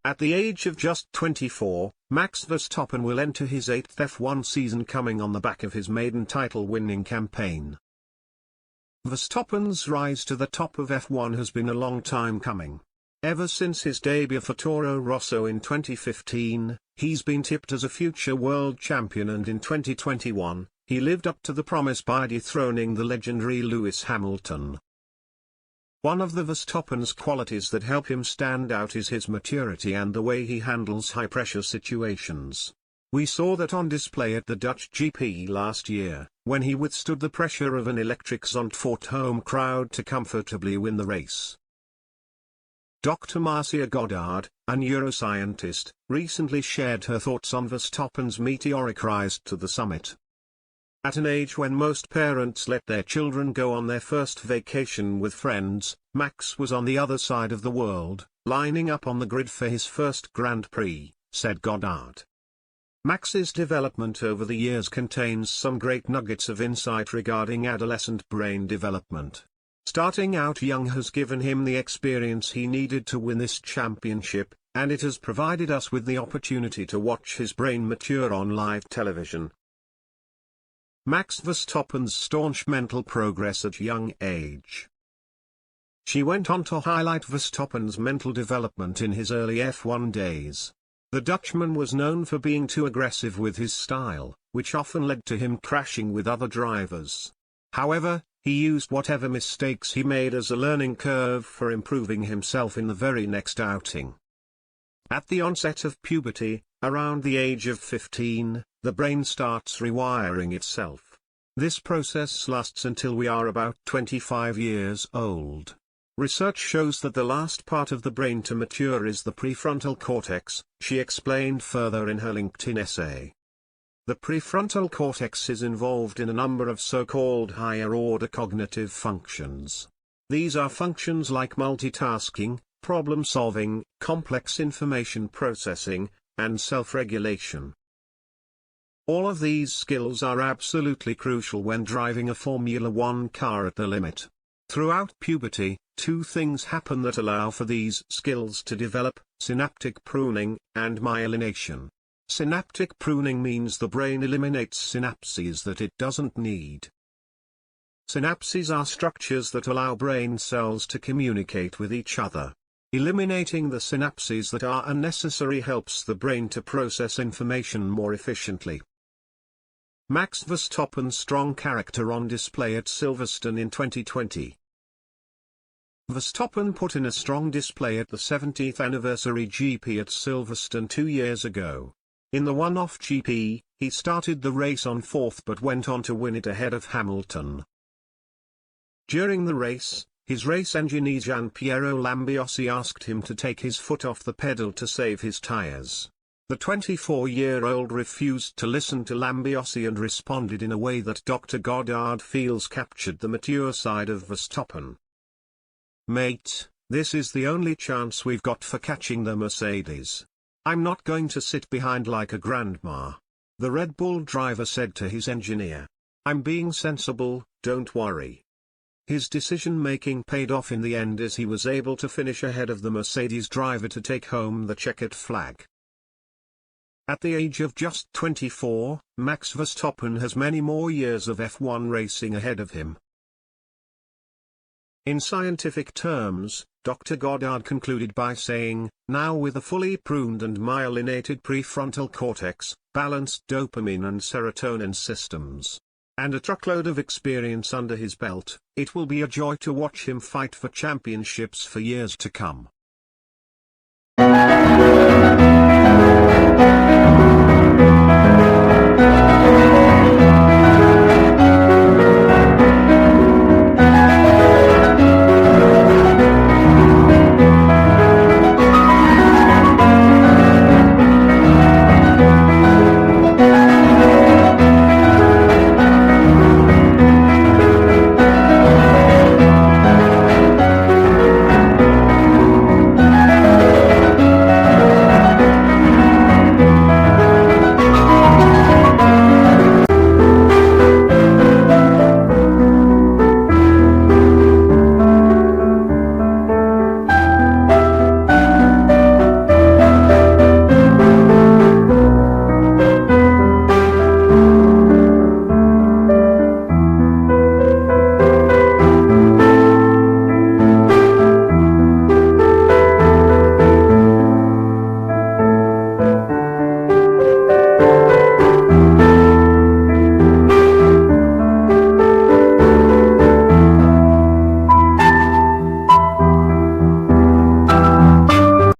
At the age of just 24, Max Verstappen will enter his 8th F1 season, coming on the back of his maiden title-winning campaign. Verstappen's rise to the top of F1 has been a long time coming. Ever since his debut for Toro Rosso in 2015, he's been tipped as a future world champion, and in 2021, he lived up to the promise by dethroning the legendary Lewis Hamilton. One of the Verstappen's qualities that help him stand out is his maturity and the way he handles high-pressure situations. We saw that on display at the Dutch GP last year, when he withstood the pressure of an electric Zandvoort home crowd to comfortably win the race. Dr. Marcia Goddard, a neuroscientist, recently shared her thoughts on Verstappen's meteoric rise to the summit. At an age when most parents let their children go on their first vacation with friends, Max was on the other side of the world, lining up on the grid for his first Grand Prix, said Goddard. Max's development over the years contains some great nuggets of insight regarding adolescent brain development. Starting out young has given him the experience he needed to win this championship, and it has provided us with the opportunity to watch his brain mature on live television. Max Verstappen's staunch mental progress at young age. She went on to highlight Verstappen's mental development in his early F1 days. The Dutchman was known for being too aggressive with his style, which often led to him crashing with other drivers. However, he used whatever mistakes he made as a learning curve for improving himself in the very next outing. At the onset of puberty, around the age of 15, the brain starts rewiring itself. This process lasts until we are about 25 years old. Research shows that the last part of the brain to mature is the prefrontal cortex, she explained further in her LinkedIn essay. The prefrontal cortex is involved in a number of so-called higher-order cognitive functions. These are functions like multitasking, problem-solving, complex information processing, and self-regulation. All of these skills are absolutely crucial when driving a Formula One car at the limit. Throughout puberty, two things happen that allow for these skills to develop: synaptic pruning and myelination. Synaptic pruning means the brain eliminates synapses that it doesn't need. Synapses are structures that allow brain cells to communicate with each other. Eliminating the synapses that are unnecessary helps the brain to process information more efficiently. Max Verstappen's strong character on display at Silverstone in 2020. Verstappen put in a strong display at the 70th anniversary GP at Silverstone 2 years ago. In the one-off GP, he started the race on 4th but went on to win it ahead of Hamilton. During the race, his race engineer Gianpiero Lambiossi asked him to take his foot off the pedal to save his tires. The 24-year-old refused to listen to Lambiossi and responded in a way that Dr. Goddard feels captured the mature side of Verstappen. "Mate, this is the only chance we've got for catching the Mercedes. I'm not going to sit behind like a grandma," the Red Bull driver said to his engineer. "I'm being sensible, don't worry." His decision-making paid off in the end as he was able to finish ahead of the Mercedes driver to take home the checkered flag. At the age of just 24, Max Verstappen has many more years of F1 racing ahead of him. In scientific terms, Dr. Goddard concluded by saying, "Now with a fully pruned and myelinated prefrontal cortex, balanced dopamine and serotonin systems, and a truckload of experience under his belt, it will be a joy to watch him fight for championships for years to come."